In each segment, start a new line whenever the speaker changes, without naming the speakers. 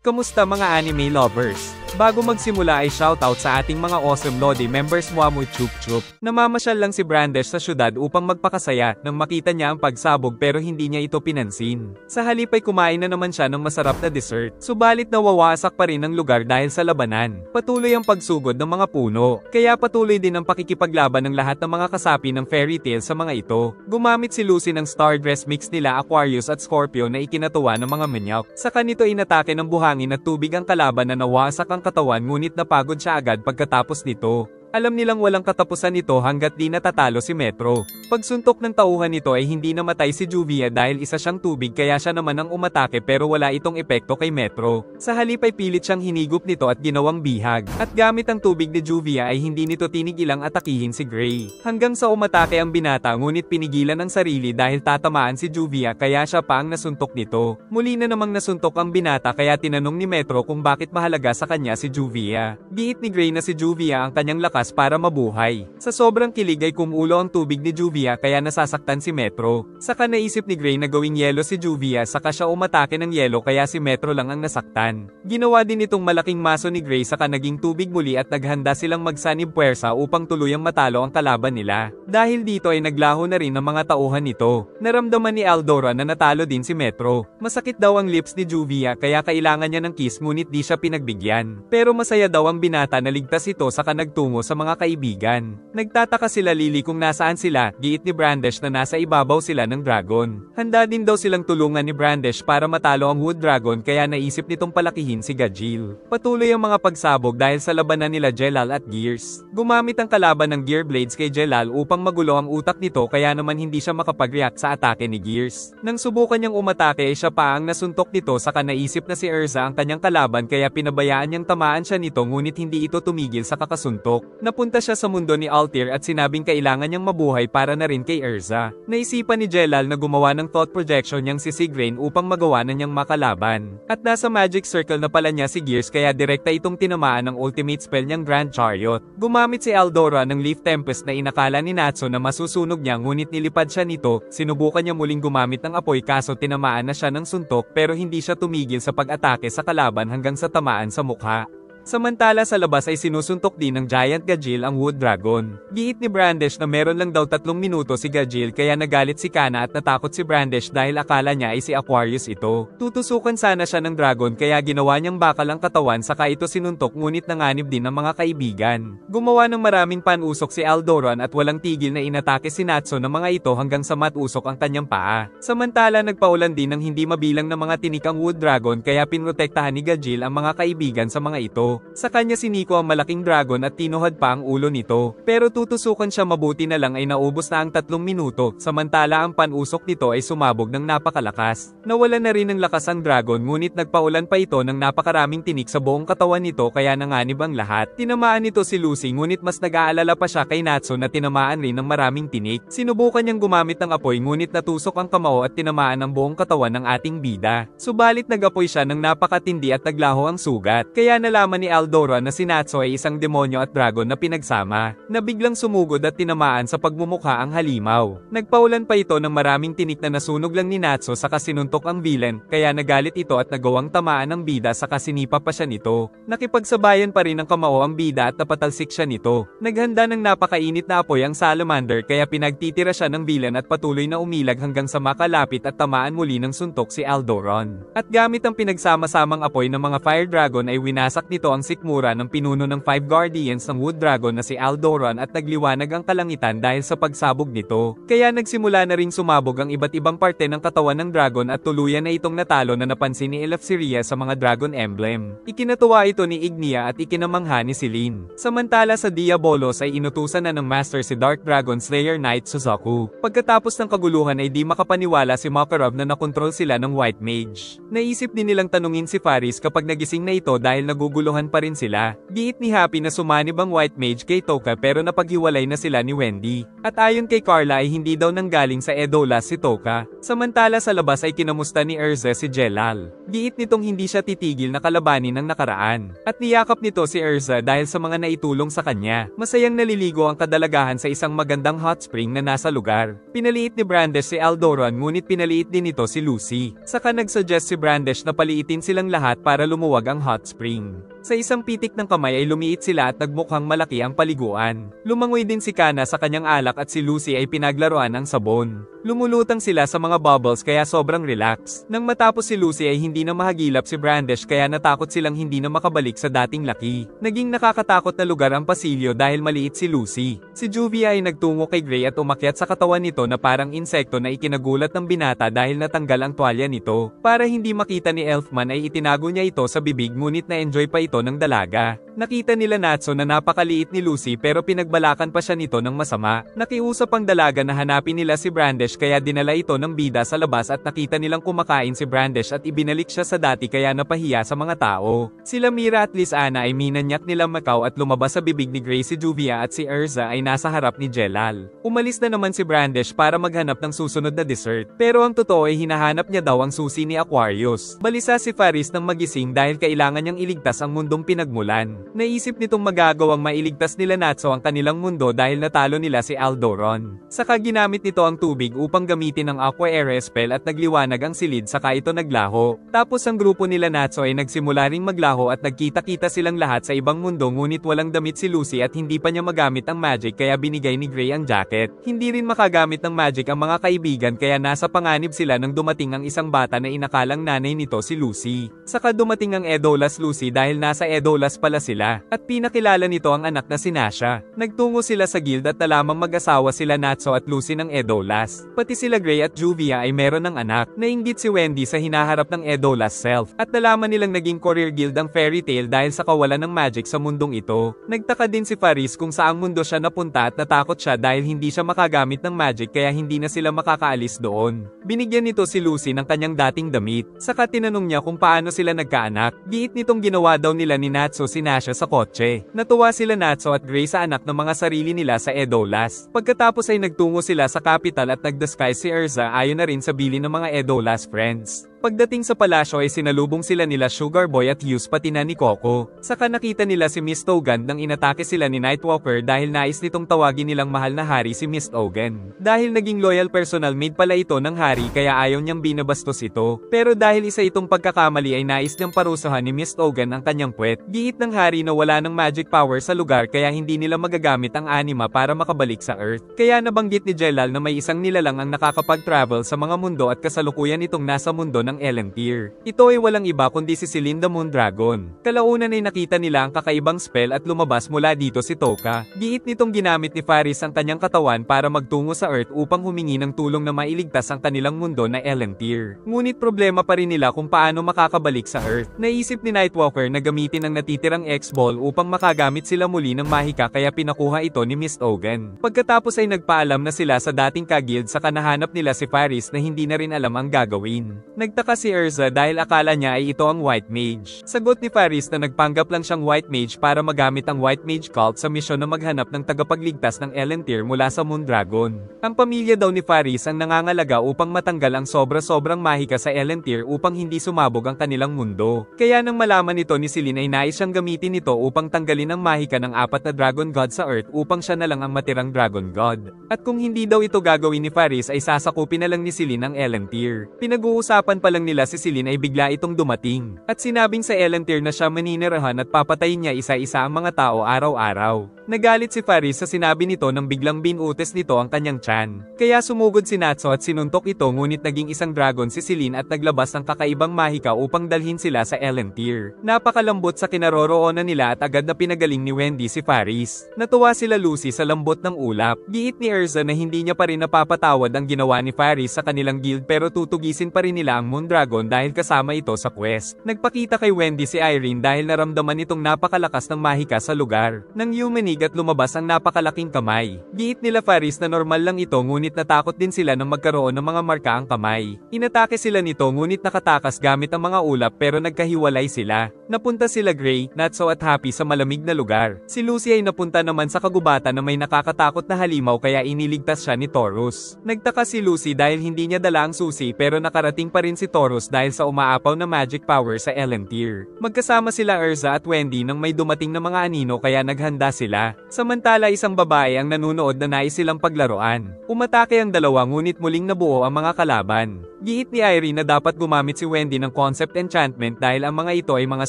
Kamusta mga anime lovers? Bago magsimula ay shoutout sa ating mga awesome Lodi members Muamu Chup Chup. Namamasyal lang si Brandesh sa syudad upang magpakasaya nang makita niya ang pagsabog pero hindi niya ito pinansin. Sa halip ay kumain na naman siya ng masarap na dessert. Subalit nawawasak pa rin ang lugar dahil sa labanan. Patuloy ang pagsugod ng mga puno. Kaya patuloy din ang pakikipaglaban ng lahat ng mga kasapi ng fairy tale sa mga ito. Gumamit si Lucy ng star dress mix nila Aquarius at Scorpio na ikinatuwa ng mga manyak. Sa kanito inatake ng buhangin at tubig ang kalaban na nawasak ang katawan ngunit napagod siya agad pagkatapos nito. Alam nilang walang katapusan nito hanggat di natatalo si Metro. Pagsuntok ng tauhan nito ay hindi namatay si Juvia dahil isa siyang tubig kaya siya naman ang umatake pero wala itong epekto kay Metro. Sa halip ay pilit siyang hinigop nito at ginawang bihag. At gamit ang tubig ni Juvia ay hindi nito tinigilang atakihin si Gray. Hanggang sa umatake ang binata ngunit pinigilan ang sarili dahil tatamaan si Juvia kaya siya pa ang nasuntok nito. Muli na namang nasuntok ang binata kaya tinanong ni Metro kung bakit mahalaga sa kanya si Juvia. Giit ni Gray na si Juvia ang kanyang lakas para mabuhay. Sa sobrang kilig ay kumulo ang tubig ni Juvia kaya nasasaktan si Metro. Saka naisip ni Gray na gawing yelo si Juvia saka siya umatake ng yelo kaya si Metro lang ang nasaktan. Ginawa din itong malaking maso ni Gray saka naging tubig muli at naghanda silang magsanib puwersa upang tuluyang matalo ang kalaban nila. Dahil dito ay naglaho na rin ang mga tauhan nito. Naramdaman ni Aldora na natalo din si Metro. Masakit daw ang lips ni Juvia kaya kailangan niya ng kiss ngunit di siya pinagbigyan. Pero masaya daw ang binata na ligtas ito saka nagtungo sa mga kaibigan. Nagtataka sila Lily kung nasaan sila, giit ni Brandesh na nasa ibabaw sila ng dragon. Handa din daw silang tulungan ni Brandesh para matalo ang Wood Dragon kaya naisip nitong palakihin si Gajil. Patuloy ang mga pagsabog dahil sa labanan nila Jelal at Gears. Gumamit ang kalaban ng Gear Blades kay Jelal upang magulo ang utak nito kaya naman hindi siya makapag-react sa atake ni Gears. Nang subukan niyang umatake ay siya pa ang nasuntok nito saka naisip na si Erza ang kanyang kalaban kaya pinabayaan niyang tamaan siya nito ngunit hindi ito tumigil sa kakasuntok. Napunta siya sa mundo ni Altair at sinabing kailangan niyang mabuhay para na rin kay Erza. Naisipan ni Jelal na gumawa ng thought projection niyang si Sigrain upang magawa na niyang makalaban. At nasa magic circle na pala niya si Gears kaya direkta itong tinamaan ng ultimate spell niyang Grand Chariot. Gumamit si Aldora ng Leaf Tempest na inakala ni Natsu na masusunog niya ngunit nilipad siya nito. Sinubukan niya muling gumamit ng apoy kaso tinamaan na siya ng suntok pero hindi siya tumigil sa pag-atake sa kalaban hanggang sa tamaan sa mukha. Samantala sa labas ay sinusuntok din ng Giant Gajil ang Wood Dragon. Giit ni Brandesh na meron lang daw 3 minuto si Gajil kaya nagalit si Kana at natakot si Brandesh dahil akala niya ay si Aquarius ito. Tutusukan sana siya ng dragon kaya ginawa niyang bakal ang katawan saka ito sinuntok ngunit nanganib din ng mga kaibigan. Gumawa ng maraming panusok si Aldoran at walang tigil na inatake si Natsu ng mga ito hanggang sa matusok ang kanyang paa. Samantala nagpaulan din ng hindi mabilang na mga tinik ang Wood Dragon kaya pinrotektahan ni Gajil ang mga kaibigan sa mga ito. Sa kanya siniko ang malaking dragon at tinuhad pa ang ulo nito. Pero tutusukan siya mabuti na lang ay naubos na ang 3 minuto, samantala ang panusok nito ay sumabog ng napakalakas. Nawala na rin ng lakas ang dragon ngunit nagpaulan pa ito ng napakaraming tinik sa buong katawan nito kaya nanganib ang lahat. Tinamaan nito si Lucy ngunit mas nag-aalala pa siya kay Natsu na tinamaan rin ng maraming tinik. Sinubukan niyang gumamit ng apoy ngunit natusok ang kamao at tinamaan ang buong katawan ng ating bida. Subalit nag-apoy siya ng napakatindi at naglaho ang sugat. Kaya nalaman ni Aldora na si Natsu ay isang demonyo at dragon na pinagsama, na biglang sumugod at tinamaan sa pagmumukha ang halimaw. Nagpaulan pa ito ng maraming tinik na nasunog lang ni Natsu saka sinuntok ang villain, kaya nagalit ito at nagawang tamaan ng bida saka sinipa pa siya nito. Nakipagsabayan pa rin ng kamao ang bida at napatalsik siya nito. Naghanda ng napakainit na apoy ang salamander kaya pinagtitira siya ng villain at patuloy na umilag hanggang sa makalapit at tamaan muli ng suntok si Aldoran. At gamit ang pinagsama-samang apoy ng mga fire dragon ay winasak nito ang sikmura ng pinuno ng 5 guardians ng Wood Dragon na si Aldoran at nagliwanag ang kalangitan dahil sa pagsabog nito. Kaya nagsimula na ring sumabog ang iba't ibang parte ng katawan ng dragon at tuluyan na itong natalo na napansin ni Eleftheria sa mga dragon emblem. Ikinatuwa ito ni Ignia at ikinamangha ni Celine. Samantala sa Diabolos ay inutusan na ng Master si Dark Dragon Slayer Knight Suzaku. Pagkatapos ng kaguluhan ay di makapaniwala si Makarov na nakontrol sila ng White Mage. Naisip din nilang tanungin si Faris kapag nagising na ito dahil naguguluhan magkakwentuhan pa rin sila. Giit ni Happy na sumanib ang White Mage kay Toka pero napaghiwalay na sila ni Wendy. At ayon kay Carla ay hindi daw nanggaling sa Edolas si Toka. Samantala sa labas ay kinamusta ni Erza si Jelal. Giit nitong hindi siya titigil na kalabanin ng nakaraan. At niyakap nito si Erza dahil sa mga naitulong sa kanya. Masayang naliligo ang kadalagahan sa isang magandang hot spring na nasa lugar. Pinaliit ni Brandes si Aldoran ngunit pinaliit din nito si Lucy. Saka nagsuggest si Brandes na paliitin silang lahat para lumuwag ang hot spring. Sa isang pitik ng kamay ay lumiit sila at nagmukhang malaki ang paliguan. Lumangoy din si Kana sa kanyang alak at si Lucy ay pinaglaruan ng sabon. Lumulutang sila sa mga bubbles kaya sobrang relax. Nang matapos si Lucy ay hindi na mahagilap si Brandes kaya natakot silang hindi na makabalik sa dating laki. Naging nakakatakot na lugar ang pasilyo dahil maliit si Lucy. Si Juvia ay nagtungo kay Gray at umakyat sa katawan nito na parang insekto na ikinagulat ng binata dahil natanggal ang tuwalya nito. Para hindi makita ni Elfman ay itinago niya ito sa bibig ngunit na-enjoy pa ito ng dalaga. Nakita nila Natso na napakaliit ni Lucy pero pinagbalakan pa siya nito ng masama. Nakiusap ang dalaga na hanapin nila si Brandes kaya dinala ito ng bida sa labas at nakita nilang kumakain si Brandes at ibinalik siya sa dati kaya napahiya sa mga tao. Sila Mira at Lisana ay minanyak nilang Macau at lumabas sa bibig ni Gray si Juvia at si Erza ay nasa harap ni Jelal. Umalis na naman si Brandes para maghanap ng susunod na dessert. Pero ang totoo ay hinahanap niya daw ang susi ni Aquarius. Balisa si Faris ng magising dahil kailangan niyang iligtas ang mundong pinagmulan. Naisip nitong magagawang mailigtas nila Natso ang kanilang mundo dahil natalo nila si Aldoron. Saka ginamit nito ang tubig upang gamitin ang Aqua Air spell at nagliwanag ang silid saka ito naglaho. Tapos ang grupo nila Natso ay nagsimula ring maglaho at nagkita-kita silang lahat sa ibang mundo ngunit walang damit si Lucy at hindi pa niya magamit ang magic kaya binigay ni Gray ang jacket. Hindi rin makagamit ng magic ang mga kaibigan kaya nasa panganib sila nang dumating ang isang bata na inakalang nanay nito si Lucy. Saka dumating ang Edolas Lucy dahil nasa Edolas pala sila. At pinakilala nito ang anak na si Nasha. Nagtungo sila sa guild at talamang mag-asawa sila Natso at Lucy ng Edolas. Pati sila Gray at Juvia ay meron ng anak. Nainggit si Wendy sa hinaharap ng Edolas self. At nalaman nilang naging career guild ang Fairy Tail dahil sa kawalan ng magic sa mundong ito. Nagtaka din si Faris kung saang mundo siya napunta at natakot siya dahil hindi siya makagamit ng magic kaya hindi na sila makakaalis doon. Binigyan nito si Lucy ng kanyang dating damit. Saka tinanong niya kung paano sila nagkaanak. Giit nitong ginawa daw nila ni Natso si Nasha sa kotse. Natuwa sila Natso at Gray sa anak ng mga sarili nila sa Edolas. Pagkatapos ay nagtungo sila sa capital at nag-disguise si Erza ayon na rin sa bili ng mga Edolas friends. Pagdating sa palasyo ay sinalubong sila nila Sugar Boy at Hughes pati na ni Coco. Saka nakita nila si Miss Togan nang inatake sila ni Nightwalker dahil nais nitong tawagin nilang mahal na hari si Miss Togan. Dahil naging loyal personal maid pala ito ng hari kaya ayaw niyang binabastos ito. Pero dahil isa itong pagkakamali ay nais niyang parusahan ni Miss Togan ang kanyang puwet. Giit ng hari na wala ng magic power sa lugar kaya hindi nila magagamit ang anima para makabalik sa Earth. Kaya nabanggit ni Jelal na may isang nilalang ang nakakapag-travel sa mga mundo at kasalukuyan itong nasa mundo ng Elentir. Ito ay walang iba kundi si Celine the Moon Dragon. Kalaunan ay nakita nila ang kakaibang spell at lumabas mula dito si Toka. Giit nitong ginamit ni Faris ang kanyang katawan para magtungo sa Earth upang humingi ng tulong na mailigtas ang kanilang mundo na Elentir. Ngunit problema pa rin nila kung paano makakabalik sa Earth. Naisip ni Nightwalker na gamitin ang natitirang X-Ball upang makagamit sila muli ng mahika kaya pinakuha ito ni Miss Togan. Pagkatapos ay nagpaalam na sila sa dating ka-guild saka nahanap nila si Faris na hindi na rin alam ang gagawin. Nagtaka si Erza dahil akala niya ay ito ang White Mage. Sagot ni Faris na nagpanggap lang siyang White Mage para magamit ang White Mage cult sa misyon na maghanap ng tagapagligtas ng Elentir mula sa Moon Dragon. Ang pamilya daw ni Faris ang nangangalaga upang matanggal ang sobra-sobrang mahika sa Elentir upang hindi sumabog ang kanilang mundo. Kaya nang malaman ito ni Celine ay nais siyang gamitin ito upang tanggalin ang mahika ng 4 na Dragon God sa Earth upang siya na lang ang matirang Dragon God. At kung hindi daw ito gagawin ni Faris ay sasakupin na lang ni Celine ang Elentir. Pinag-uusapan pa lang nila si Celine ay bigla itong dumating. At sinabing sa Elentir na siya maninirahan at papatayin niya isa-isa ang mga tao araw-araw. Nagalit si Faris sa sinabi nito nang biglang binutes nito ang kanyang tiyan. Kaya sumugod si Natso at sinuntok ito ngunit naging isang dragon si Celine at naglabas ng kakaibang mahika upang dalhin sila sa Elentir. Napakalambot sa kinaroroonan nila at agad na pinagaling ni Wendy si Faris. Natuwa sila Lucy sa lambot ng ulap. Giit ni Erza na hindi niya pa rin napapatawad ang ginawa ni Faris sa kanilang guild pero tutugisin pa rin nila ang Moon Dragon dahil kasama ito sa quest. Nagpakita kay Wendy si Irene dahil naramdaman itong napakalakas ng mahika sa lugar. Nang human tuminig at lumabas ang napakalaking kamay. Giit nila Faris na normal lang ito ngunit natakot din sila nang magkaroon ng mga marka ang kamay. Inatake sila nito ngunit nakatakas gamit ang mga ulap pero nagkahiwalay sila. Napunta sila Gray, Natso at Happy sa malamig na lugar. Si Lucy ay napunta naman sa kagubatan na may nakakatakot na halimaw kaya iniligtas siya ni Taurus. Nagtaka si Lucy dahil hindi niya dala ang susi pero nakarating pa rin si Taurus dahil sa umaapaw na magic power sa Elentier. Magkasama sila Erza at Wendy nang may dumating na mga anino kaya naghanda sila. Samantala isang babae ang nanunood na nais silang paglaruan. Umatake ang dalawa ngunit muling nabuo ang mga kalaban. Giit ni Irene na dapat gumamit si Wendy ng concept enchantment dahil ang mga ito ay mga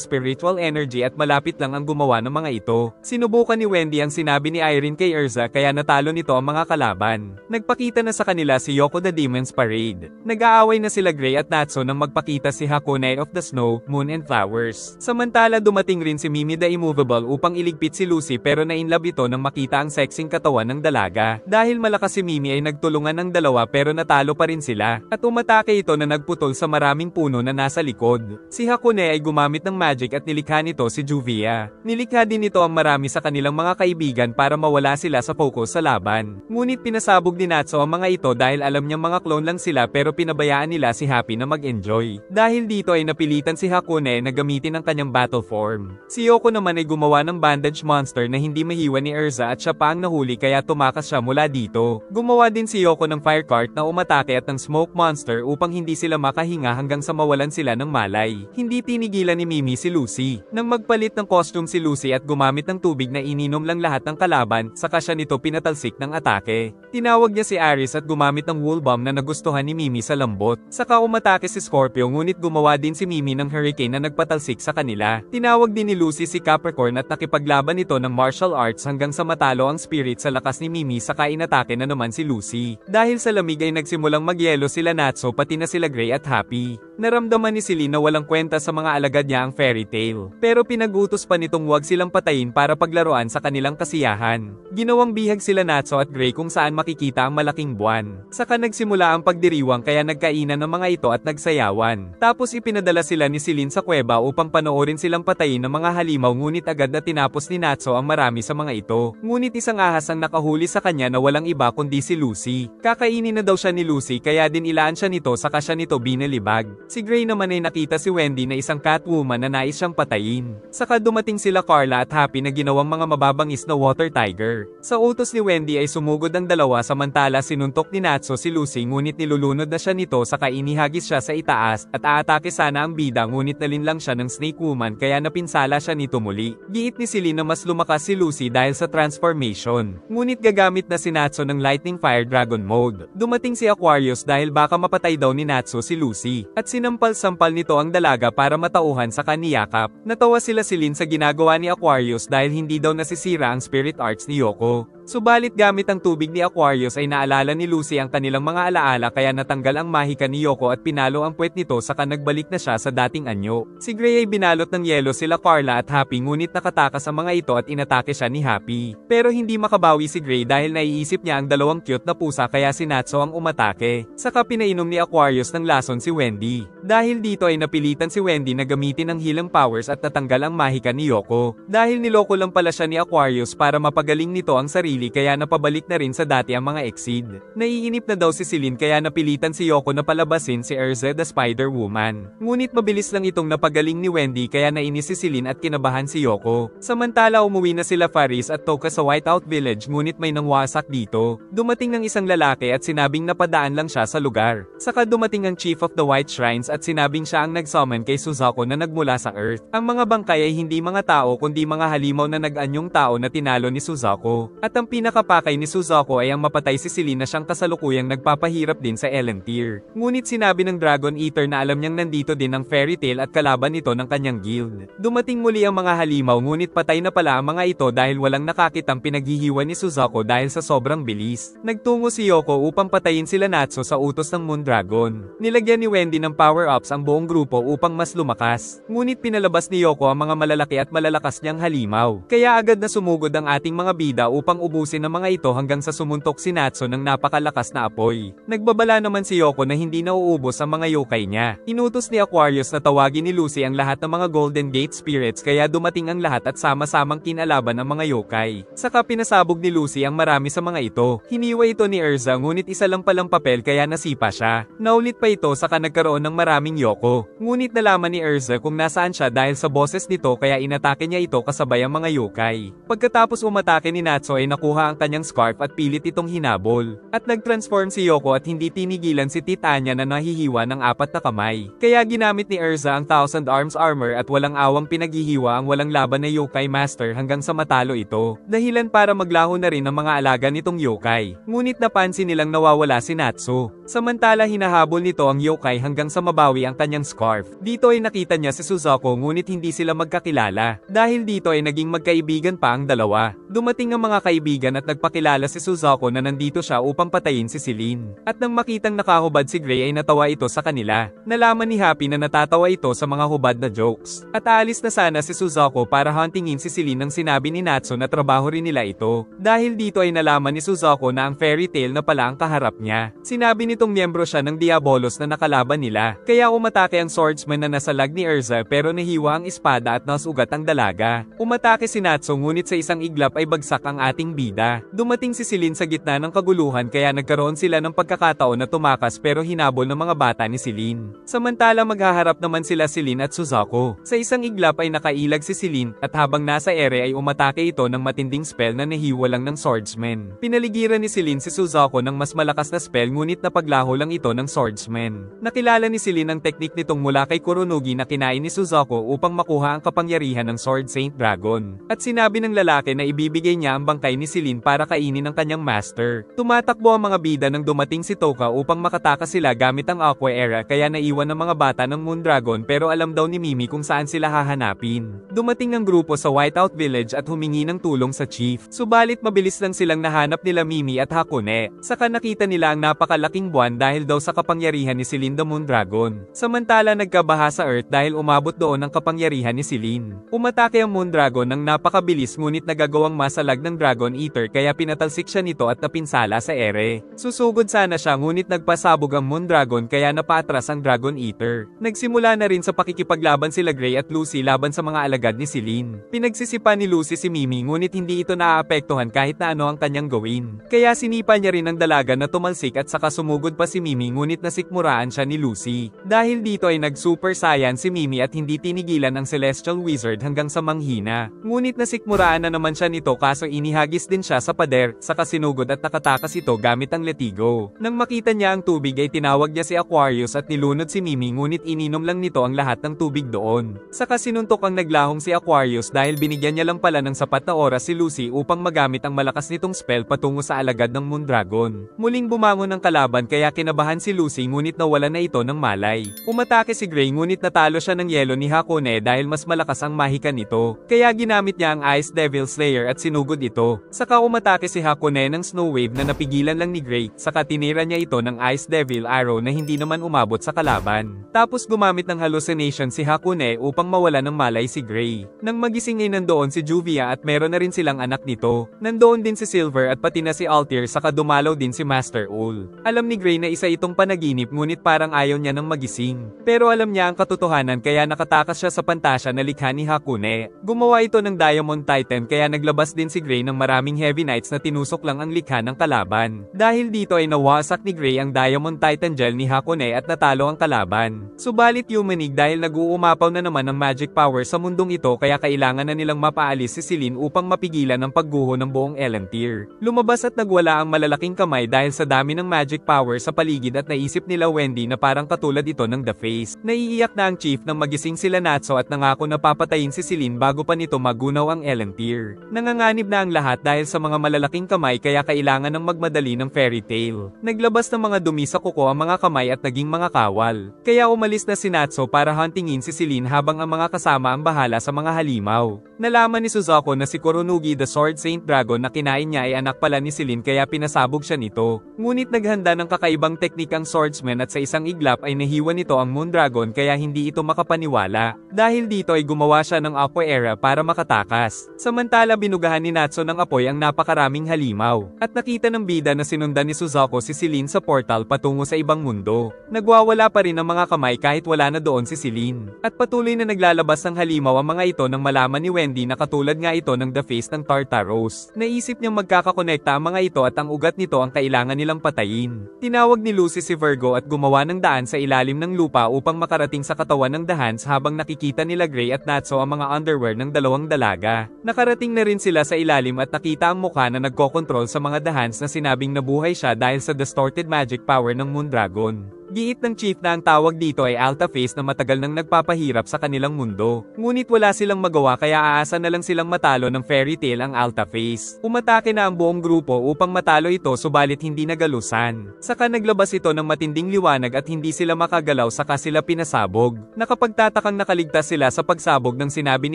spiritual energy at malapit lang ang gumawa ng mga ito. Sinubukan ni Wendy ang sinabi ni Irene kay Erza kaya natalo nito ang mga kalaban. Nagpakita na sa kanila si Yoko the Demon's Parade. Nag-aaway na sila Gray at Natso nang magpakita si Hakone of the Snow, Moon and Flowers. Samantala dumating rin si Mimi the Immovable upang iligpit si Lucy pero nainlove ito nang makita ang sexing katawan ng dalaga. Dahil malakas si Mimi ay nagtulungan ng dalawa pero natalo pa rin sila. At umatake ito na nagputol sa maraming puno na nasa likod. Si Hakone ay gumamit ng magic at nilikha nito si Juvia. Nilikha din ito ang marami sa kanilang mga kaibigan para mawala sila sa focus sa laban. Ngunit pinasabog ni Natso ang mga ito dahil alam niyang mga clone lang sila pero pinabayaan nila si Happy na mag-enjoy. Dahil dito ay napilitan si Hakone na gamitin ang kanyang battle form. Si Yoko naman ay gumawa ng bandage monster na hindi mahiwa ni Erza at siya pa ang nahuli kaya tumakas siya mula dito. Gumawa din si Yoko ng fire cart na umatake at ng smoke monster upang hindi sila makahinga hanggang sa mawalan sila ng malay. Hindi tinigilan ni Mimi si Lucy. Nang magpalit ng costume si Lucy at gumamit ng tubig na ininom lang lahat ng kalaban, saka siya nito pinatalsik ng atake. Tinawag niya si Aris at gumamit ng wool bomb na nagustuhan ni Mimi sa lambot. Saka umatake si Scorpio ngunit gumawa din si Mimi ng hurricane na nagpatalsik sa kanila. Tinawag din ni Lucy si Capricorn at nakipaglaban ito ng martial arts hanggang sa matalo ang spirit sa lakas ni Mimi saka inatake na naman si Lucy. Dahil sa lamig ay nagsimulang magyelo sila Natso pati na sila Gray at Happy. Naramdaman ni Celine na walang kwenta sa mga alagad niya ang fairy tale. Pero pinagutos pa nitong huwag silang patayin para paglaruan sa kanilang kasiyahan. Ginawang bihag sila Natso at Gray kung saan makikita ang malaking buwan. Saka nagsimula ang pagdiriwang kaya nagkainan ng mga ito at nagsayawan. Tapos ipinadala sila ni Celine sa kuweba upang panoorin silang patayin ng mga halimaw ngunit agad na tinapos ni Natso ang marami sa mga ito. Ngunit isang ahas ang nakahuli sa kanya na walang iba kundi si Lucy. Kakainin na daw siya ni Lucy kaya din ilaan siya nito saka siya nito binalibag. Si Gray naman ay nakita si Wendy na isang catwoman na nais siyang patayin. Saka dumating sila Carla at Happy na ginawang mga mababangis na water tiger. Sa utos ni Wendy ay sumugod ang dalawa samantala sinuntok ni Natso si Lucy ngunit nilulunod na siya nito saka inihagis siya sa itaas at aatake sana ang bida ngunit nalinlang siya ng snake woman kaya napinsala siya nito muli. Giit ni Celine na mas lumakas si Lucy dahil sa transformation. Ngunit gagamit na si Natso ng lightning fire dragon mode. Dumating si Aquarius dahil baka mapatay daw ni Natso si Lucy. At sinampal-sampal nito ang dalaga para matauhan sa kaniyakap. Natawa sila Celine sa ginagawa ni Aquarius dahil hindi daw nasisira ang spirit arts ni Yoko. Subalit gamit ang tubig ni Aquarius ay naalala ni Lucy ang kanilang mga alaala kaya natanggal ang mahika ni Yoko at pinalo ang puwet nito saka nagbalik na siya sa dating anyo. Si Gray ay binalot ng yelo sila Carla at Happy ngunit nakatakas ang mga ito at inatake siya ni Happy. Pero hindi makabawi si Gray dahil naiisip niya ang dalawang cute na pusa kaya si Natso ang umatake. Saka pinainom ni Aquarius ng lason si Wendy. Dahil dito ay napilitan si Wendy na gamitin ang healing powers at natanggal ang mahika ni Yoko. Dahil niloko lang pala siya ni Aquarius para mapagaling nito ang sarili kaya napabalik na rin sa dati ang mga exceed. Naiinip na daw si Celine kaya napilitan si Yoko na palabasin si Erza the Spider-Woman. Ngunit mabilis lang itong napagaling ni Wendy kaya nainis si Celine at kinabahan si Yoko. Samantala umuwi na sila Faris at Toka sa Whiteout Village ngunit may nangwasak dito. Dumating ng isang lalaki at sinabing napadaan lang siya sa lugar. Saka dumating ang Chief of the White Shrines at sinabing siya ang nag-summon kay Suzaku na nagmula sa Earth. Ang mga bangkay ay hindi mga tao kundi mga halimaw na nag-anyong tao na tinalo ni Suzaku. At ang pinakapakay ni Suzaku ay ang mapatay si Celine na siyang kasalukuyang nagpapahirap din sa Elentier. Ngunit sinabi ng Dragon Eater na alam niyang nandito din ang Fairy Tail at kalaban nito ng kanyang guild. Dumating muli ang mga halimaw ngunit patay na pala ang mga ito dahil walang nakakitang pinaghihiwa ni Suzaku dahil sa sobrang bilis. Nagtungo si Yoko upang patayin sila Natso sa utos ng Moon Dragon. Nilagyan ni Wendy ng power-ups ang buong grupo upang mas lumakas. Ngunit pinalabas ni Yoko ang mga malalaki at malalakas niyang halimaw. Kaya agad na sumugod ang ating mga bida upang ubusin ng mga ito hanggang sa sumuntok si Natsu ng napakalakas na apoy. Nagbabala naman si Yoko na hindi nauubos ang mga yokai niya. Inutos ni Aquarius na tawagin ni Lucy ang lahat ng mga Golden Gate Spirits kaya dumating ang lahat at sama-samang kinalaban ang mga yokai. Saka pinasabog ni Lucy ang marami sa mga ito. Hiniwa ito ni Erza ngunit isa lang palang papel kaya nasipa siya. Naulit pa ito saka nagkaroon ng maraming Yoko. Ngunit nalaman ni Erza kung nasaan siya dahil sa boses nito kaya inatake niya ito kasabay ang mga yokai. Pagkatapos umatake ni Natsu ay nakuha ang kanyang scarf at pilit itong hinabol. At nag-transform si Yoko at hindi tinigilan si Titania na nahihiwa ng 4 na kamay. Kaya ginamit ni Erza ang Thousand Arms Armor at walang awang pinaghihiwa ang walang laban na yokai master hanggang sa matalo ito. Dahilan para maglaho na rin ang mga alaga nitong yokai. Ngunit napansin nilang nawawala si Natsu. Samantala hinahabol nito ang yokai hanggang sa mabawi ang kanyang scarf. Dito ay nakita niya si Suzuko ngunit hindi sila magkakilala. Dahil dito ay naging magkaibigan pa ang dalawa. Dumating ang mga kaibigan at nagpakilala si Suzuko na nandito siya upang patayin si Celine. At nang makitang nakahubad si Gray ay natawa ito sa kanila. Nalaman ni Happy na natatawa ito sa mga hubad na jokes. At aalis na sana si Suzuko para huntingin si Celine nang sinabi ni Natsu na trabaho rin nila ito. Dahil dito ay nalaman ni Suzuko na ang fairy tale na pala ang kaharap niya. Sinabi nitong miyembro siya ng Diabolos na nakalaban nila. Kaya umatake ang swordsman na nasa lag ni Erza pero nahiwa ang espada at nasugat ang dalaga. Umatake si Natsu ngunit sa isang iglap ay bagsak ang ating bida. Dumating si Celine sa gitna ng kaguluhan kaya nagkaroon sila ng pagkakataon na tumakas pero hinabol ng mga bata ni Celine. Samantala maghaharap naman sila Celine at Suzuko. Sa isang iglap ay nakailag si Celine at habang nasa ere ay umatake ito ng matinding spell na nahiwa lang ng swordsman. Pinaligiran ni Celine si Suzuko ng mas malakas na spell ngunit napaglaho lang ito ng swordsman. Nakilala ni Celine ang teknik nitong mula kay Kuronugi na kinain ni Suzuko upang makuha ang kapangyarihan ng Sword Saint Dragon. At sinabi ng lalaki na ibibigay niya ang bangkay ni Celine para kainin ng kanyang master. Tumatakbo ang mga bida nang dumating si Toka upang makatakas sila gamit ang Aqua Era kaya naiwan ng mga bata ng Moon Dragon pero alam daw ni Mimi kung saan sila hahanapin. Dumating ang grupo sa Whiteout Village at humingi ng tulong sa chief. Subalit mabilis lang silang nahanap nila Mimi at Hakone. Saka nakita nila ang napakalaking buwan dahil daw sa kapangyarihan ni Celine the Moon Dragon. Samantala nagkabaha sa Earth dahil umabot doon ang kapangyarihan ni Celine. Umatake ang Moon Dragon ng napakabilis ngunit nagagawang masalag ng Dragon Eater kaya pinatalsik siya nito at napinsala sa ere. Susugod sana siya ngunit nagpasabog ang Moon Dragon kaya napaatras ang Dragon Eater. Nagsimula na rin sa pakikipaglaban sila Gray at Lucy laban sa mga alagad ni Celine. Pinagsisipa ni Lucy si Mimi ngunit hindi ito naaapektuhan kahit na ano ang kanyang gawin. Kaya sinipa niya rin ang dalaga na tumalsik at saka sumugod pa si Mimi ngunit nasikmuraan siya ni Lucy. Dahil dito ay nag-super saiyan si Mimi at hindi tinigilan ang Celestial Wizard hanggang sa manghina. Ngunit nasikmuraan na naman siya nito kaso inihagis din siya sa pader, saka sinugod at nakatakas ito gamit ang letigo. Nang makita niya ang tubig ay tinawag niya si Aquarius at nilunod si Mimi ngunit ininom lang nito ang lahat ng tubig doon. Saka sinuntok ang naglahong si Aquarius dahil binigyan niya lang pala ng sapat na oras si Lucy upang magamit ang malakas nitong spell patungo sa alagad ng Moon Dragon. Muling bumangon ang kalaban kaya kinabahan si Lucy ngunit nawala na ito ng malay. Umatake si Gray ngunit natalo siya ng yelo ni Hakone dahil mas malakas ang mahika nito. Kaya ginamit niya ang Ice Devil Slayer at sinugod ito. Saka umatake si Hakone ng Snow Wave na napigilan lang ni Gray, saka tinira niya ito ng Ice Devil Arrow na hindi naman umabot sa kalaban. Tapos gumamit ng hallucination si Hakone upang mawala ng malay si Gray. Nang magising ay nandoon si Juvia at meron na rin silang anak nito. Nandoon din si Silver at pati na si Altair saka dumalaw din si Master Ul. Alam ni Gray na isa itong panaginip ngunit parang ayaw niya nang magising. Pero alam niya ang katotohanan kaya nakatakas siya sa pantasya na likha ni Hakone. Gumawa ito ng Diamond Titan kaya naglabas din si Gray ng maraming Heavy Knights na tinusok lang ang likha ng kalaban. Dahil dito ay nawasak ni Gray ang Diamond Titan Gel ni Hakone at natalo ang kalaban. Subalit yumanig dahil nag-uumapaw na naman ang magic power sa mundong ito kaya kailangan na nilang mapaalis si Celine upang mapigilan ang pagguho ng buong Elentier. Lumabas at nagwala ang malalaking kamay dahil sa dami ng magic power sa paligid at naisip nila Wendy na parang katulad ito ng The Face. Naiiyak na ang chief nang magising sila Natsu at nangako na papatayin si Celine bago pa nito magunaw ang Elentier. Nanganganib na ang lahat dahil sa mga malalaking kamay kaya kailangan ng magmadali ng fairy tale. Naglabas ng mga dumi sa kuko ang mga kamay at naging mga kawal. Kaya umalis na si Natsu para huntingin si Celine habang ang mga kasama ang bahala sa mga halimaw. Nalaman ni Suzuko na si Kuronugi the Sword Saint Dragon na kinain niya ay anak pala ni Celine kaya pinasabog siya nito. Ngunit naghanda ng kakaibang teknik ang swordsman at sa isang iglap ay nahiwa nito ang Moon Dragon kaya hindi ito makapaniwala. Dahil dito ay gumawa siya ng Apoy Era para makatakas. Samantala binugahan ni Natsu ng apoy ang napakaraming halimaw. At nakita ng bida na sinundan ni Suzuko si Celine sa portal patungo sa ibang mundo. Nagwawala pa rin ang mga kamay kahit wala na doon si Celine. At patuloy na naglalabas ng halimaw ang mga ito nang malaman ni Wendy na katulad nga ito ng The Face ng Tartaros. Naisip niyang magkakakonekta ang mga ito at ang ugat nito ang kailangan nilang patayin. Tinawag ni Lucy si Virgo at gumawa ng daan sa ilalim ng lupa upang makarating sa katawan ng The Hands habang nakikita nila Gray at Natsu ang mga underwear ng dalawang dalaga. Nakarating na rin sila sa ilalim at nakita ang mukha na nagkokontrol sa mga The Hands na sinabing nabuhay siya dahil sa distorted magic power ng Moon Dragon. Giit ng chief na ang tawag dito ay Alta Face na matagal nang nagpapahirap sa kanilang mundo. Ngunit wala silang magawa kaya aasa na lang silang matalo ng Fairy Tail ang Alta Face. Umatake na ang buong grupo upang matalo ito subalit hindi nagalusan. Saka naglabas ito ng matinding liwanag at hindi sila makagalaw saka sila pinasabog. Nakapagtatakang nakaligtas sila sa pagsabog nang sinabi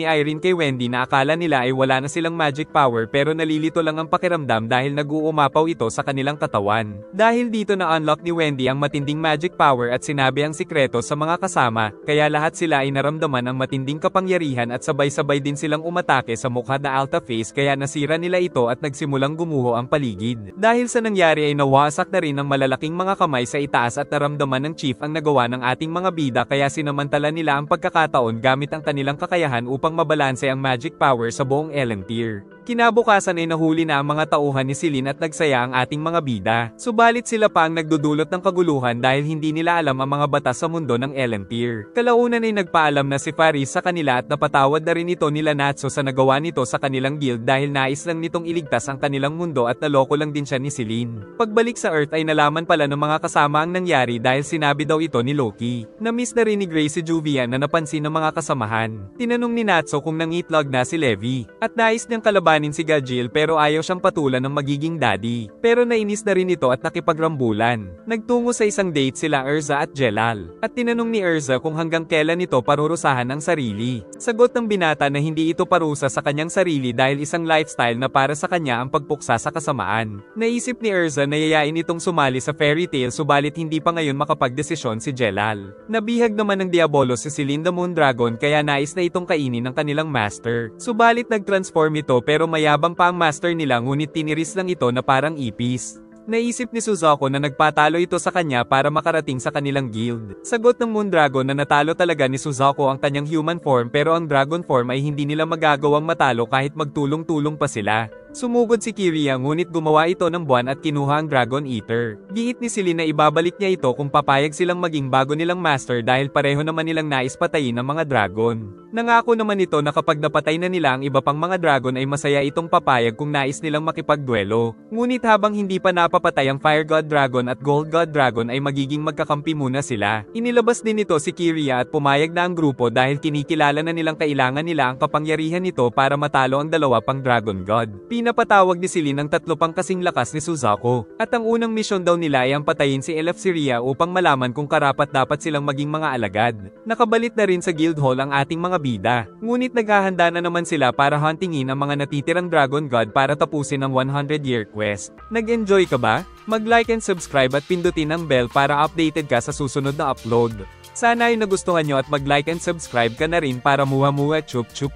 ni Irene kay Wendy na akala nila ay wala na silang magic power pero nalilito lang ang pakiramdam dahil nag-uumapaw ito sa kanilang katawan. Dahil dito na-unlock ni Wendy ang matinding magic power at sinabi ang sikreto sa mga kasama, kaya lahat sila ay naramdaman ang matinding kapangyarihan at sabay-sabay din silang umatake sa mukha na Alta Face kaya nasira nila ito at nagsimulang gumuho ang paligid. Dahil sa nangyari ay nawasak na rin ang malalaking mga kamay sa itaas at naramdaman ng chief ang nagawa ng ating mga bida kaya sinamantala nila ang pagkakataon gamit ang kanilang kakayahan upang mabalanse ang magic power sa buong Elentier. Kinabukasan ay nahuli na ang mga tauhan ni Celine at nagsaya ang ating mga bida. Subalit sila pa ang nagdudulot ng kaguluhan dahil hindi nila alam ang mga batas sa mundo ng Elentier. Kalaunan ay nagpaalam na si Faris sa kanila at napatawad na rin ito nila Natsu sa nagawa nito sa kanilang guild dahil nais lang nitong iligtas ang kanilang mundo at naloko lang din siya ni Celine. Pagbalik sa Earth ay nalaman pala ng mga kasama ang nangyari dahil sinabi daw ito ni Loki. Na-miss na rin ni Gray si Juvian na napansin ng mga kasamahan. Tinanong ni Natsu kung nangitlog na si Levi at nais niyang kalabanin si Gajil pero ayaw siyang patulan ng magiging daddy. Pero nainis na rin ito at nakipagrambulan. Nagtungo sa isang date sila Erza at Jelal. At tinanong ni Erza kung hanggang kailan ito parurusahan ang sarili. Sagot ng binata na hindi ito parusa sa kanyang sarili dahil isang lifestyle na para sa kanya ang pagpuksa sa kasamaan. Naisip ni Erza na yayain itong sumali sa Fairy Tail subalit hindi pa ngayon makapagdesisyon si Jelal. Nabihag naman ng Diabolo si Celine the Moon Dragon kaya nais na itong kainin ng kanilang master. Subalit nag-transform ito pero mayabang pa ang master nila ngunit tiniris lang ito na parang ipis. Naisip ni Suzuko na nagpatalo ito sa kanya para makarating sa kanilang guild. Sagot ng Moon Dragon na natalo talaga ni Suzuko ang kanyang human form pero ang dragon form ay hindi nila magagawang matalo kahit magtulong-tulong pa sila. Sumugod si Kiria ngunit gumawa ito ng buwan at kinuha ang Dragon Eater. Giit ni Celine na ibabalik niya ito kung papayag silang maging bago nilang master dahil pareho naman nilang nais patayin ang mga dragon. Nangako naman ito na kapag napatay na nila ang iba pang mga dragon ay masaya itong papayag kung nais nilang makipagduelo. Ngunit habang hindi pa napapatay ang Fire God Dragon at Gold God Dragon ay magiging magkakampi muna sila. Inilabas din ito si Kiria at pumayag na ang grupo dahil kinikilala na nilang kailangan nila ang kapangyarihan nito para matalo ang dalawa pang Dragon God. Pinapatawag ni Celine ang tatlo pang kasing lakas ni Suzuko. At ang unang misyon daw nila ay ang patayin si Eleftheria upang malaman kung karapat-dapat silang maging mga alagad. Nakabalit na rin sa guild hall ang ating mga bida. Ngunit naghahanda na naman sila para huntingin ang mga natitirang Dragon God para tapusin ang 100-year quest. Nag-enjoy ka ba? Mag-like and subscribe at pindutin ang bell para updated ka sa susunod na upload. Sana ay nagustuhan nyo at mag-like and subscribe ka na rin para muha-muha chup-chup.